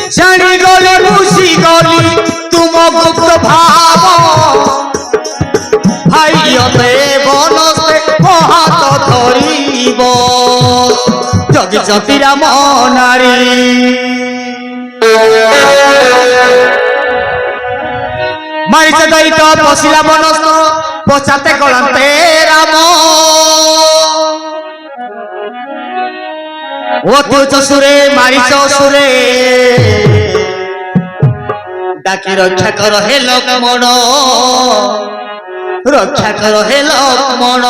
জানি গলি খুশি গলি তুম গুপ্ত ভাব ভাইয়তে বনস্তে মহাত ধরিব জগজতি রাম নারী মারিচ দৈত বসিলা বনস্থ পচাতে গলান্তে রাম অতুচ সুরে মারিচ সুরে ডাকি রক্ষা কর হে লক্ষ্মণ রক্ষা কর হে লক্ষ্মণ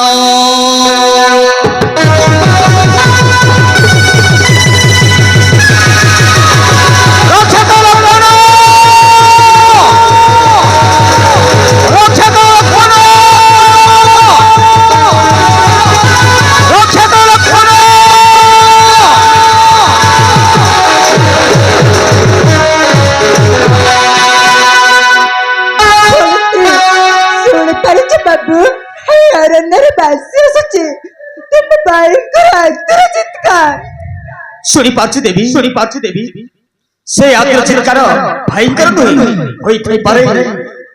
শুনি পাচ্ছি দেবী সে আত্ম চিৎকার ভয়ঙ্কর নহে হইথাই পারে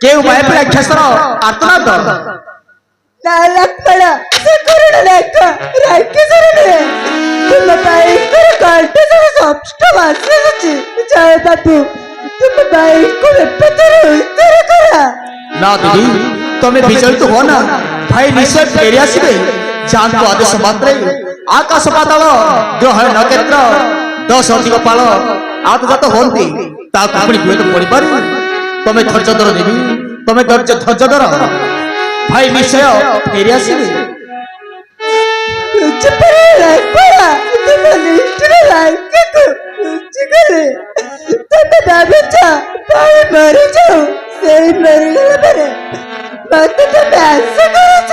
কেউ মায়াবী রাক্ষসর আর্তনাদ না লক্ষ্মণ সে করুণ রাক্ষসর নহে তুমি ভয়ঙ্কর কণ্ঠ সহ স্পষ্ট ভাষা আসছে জয় বাবু তুমি ভয়ঙ্কর পেতর উত্তর করা না দেবী তুমি বিচলিত হো না ভাই নিশ্চয় ফেরি আসবে জানতো আদেশ মাত্রে আকাশ পাতাল গ্রহ নক্ষত্র দশ দিগপাল আতজাত হন্তি তাকে আপনি ভুলে তো পড়িপারে তুমি ধৈর্য ধর দেবী তুমি ধৈর্য ধর ভাই নিশ্চয় ফেরি আসবে তুমি ভাবিছ ভাই মরি যাও সেই মরিগলা পরে মতে তুমি আশা করছ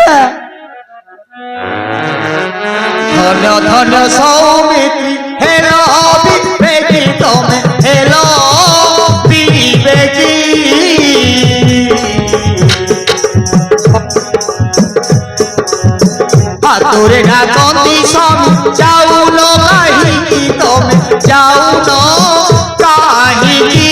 ধন্য ধন্য সৌমিত্রী হেলো বিবেকী তুমি হেলো বিবেকী হাতুরে ডাকন্তি স্বামী যাউন কাহিকি তুমি যাউন কাহিকি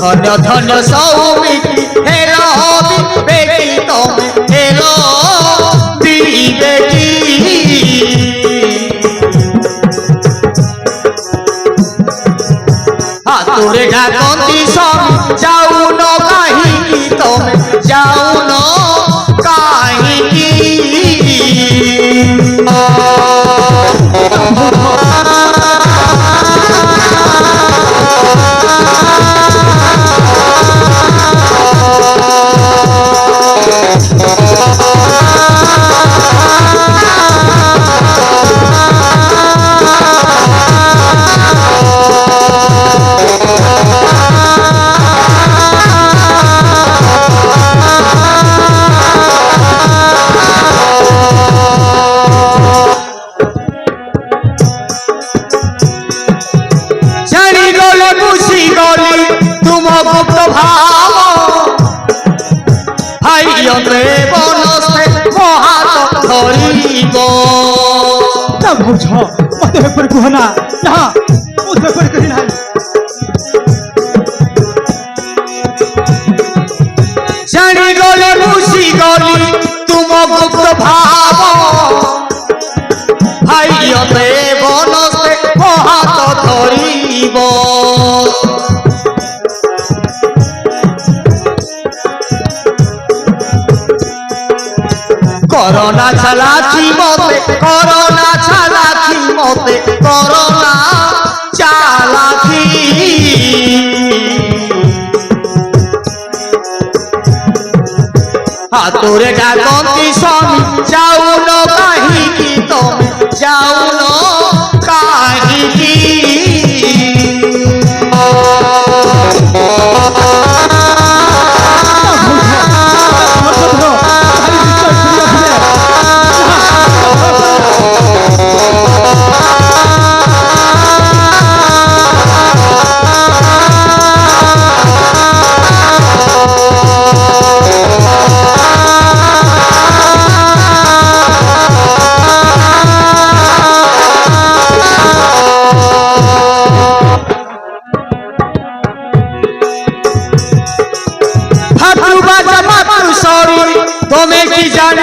ধন্য ধন্য সৌমিত্রী হেলো বিবেকী তুমি হেলো বিবেকী হাতুরে ডাকন্তি স্বামী যাউন কাহিকি তুমি যাউন কাহিকি ভাইয়ন্ত্রে বনস্তে মহাত ধরিব বুঝ মতে এপরি কুহ না না ମୁଁ ତ ଏପରି କହି ନାହିଁ জানি গলি খুশি গলি তুম গুপ্ত ভাব ভাইয়ন্ত্রে বনস্তে মহাত ধরিব করোনা চালাকি মতে করোনা চালাকি মতে করোনা চালাকি হাতুরে ডাকন্তি স্বামী যাউন কাহিকি তুমি যাউন কাহিকি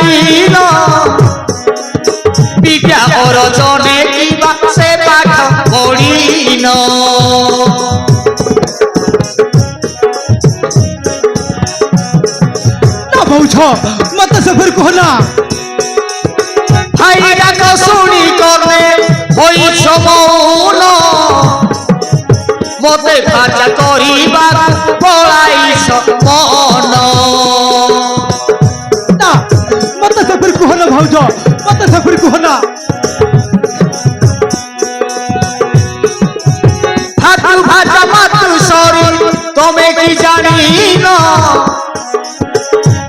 জানিল বিদ্যা অর্জনে কিবা সে পাঠ পড়িল না ভাউজ মতে সফর কহনা ভাই ডাক শুনি কর্ণে হইছ মৌন মতে ভাজা করিবার পড়াইছ মন না মতে সফর কহনা ভাউজ মতে সফর কহনা হাতু ভাজা মাতু সরি তমে কি জানিল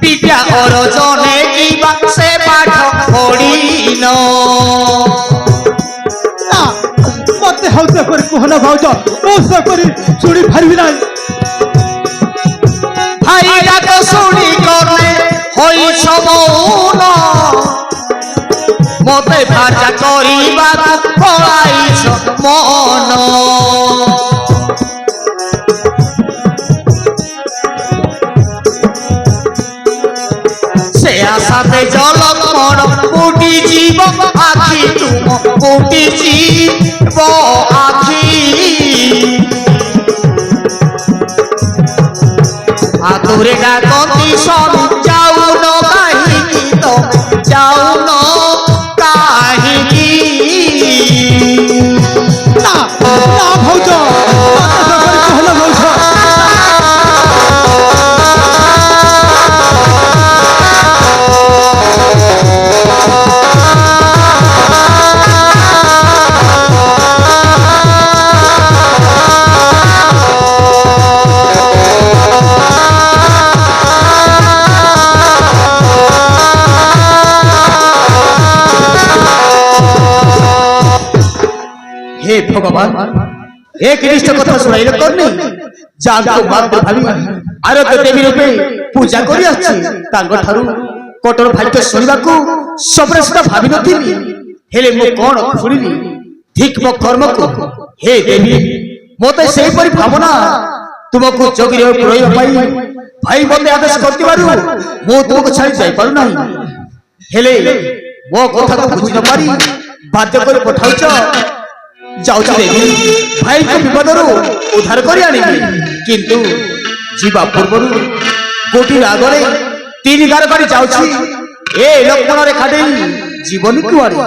বিদ্যা অর্জনে কিবা সে পাঠ পড়িল না মতে হাউ সফর কহনা ভাউজ ও সফর শুনি পারবি নাই ভাই ডাক শুনি কর্ণে হইছ মৌন মতে ভাজা করিবার পড়াইছ মন সে আশাতে জলক মন ফুটি জীব আখি তুম ফুটি জীব আখি আতুরে ডাকতি স্বামী যাউন কাহিকি তো যাউন কাহিকি না না ভাউজ মতে সফর কহনা ভাউজ হে ভগবান এক নিষ্ঠ কথা শুনাইলে কর্ণে যাহাକୁ ମାତ୍ର ଭାବି ଆରୋଗ୍ୟ ଦେବୀ ରୂପେ ପୂଜା କରି ଆସିଛି ତାଙ୍କ ଠାରୁ କଠୋର ଭାଗ୍ୟ ଶୁଣିବାକୁ ସବୁବେଳେ ସେଟା ଭାବିନଥିଲି ହେଲେ ମୁଁ କଣ ଶୁଣିଲି ଠିକ ମୋ କର୍ମକୁ ହେ ଦେବୀ ମୋତେ ସେହିପରି ଭାବନା ତୁମକୁ ଯୋଗୀରେ ରହିବା ପାଇଁ ଭାଇ ମୋତେ ଆଦେଶ କରିଥିବାରୁ ମୁଁ ତୁମକୁ ଛାଡ଼ି ଯାଇପାରୁନାହିଁ ହେଲେ ମୋ କଥାକୁ ବୁଝି ନ ପାରି ବାଧ୍ୟ କରି ପଠାଉଛ যাଉଛି দেবী ভাইকে বিপদରୁ ଉଦ୍ଧାର କରି ଆଣିବି କିନ୍ତୁ ଯିବା ପୂର୍ବରୁ ଗୋଟିଏ ଆଗରେ ତିନି ଗାର କରି ଯାଉଛି ଏ ଲକ୍ଷ୍ମଣ ରେଖା ଦେଇ ଜୀବନ କୁଆଡ଼େ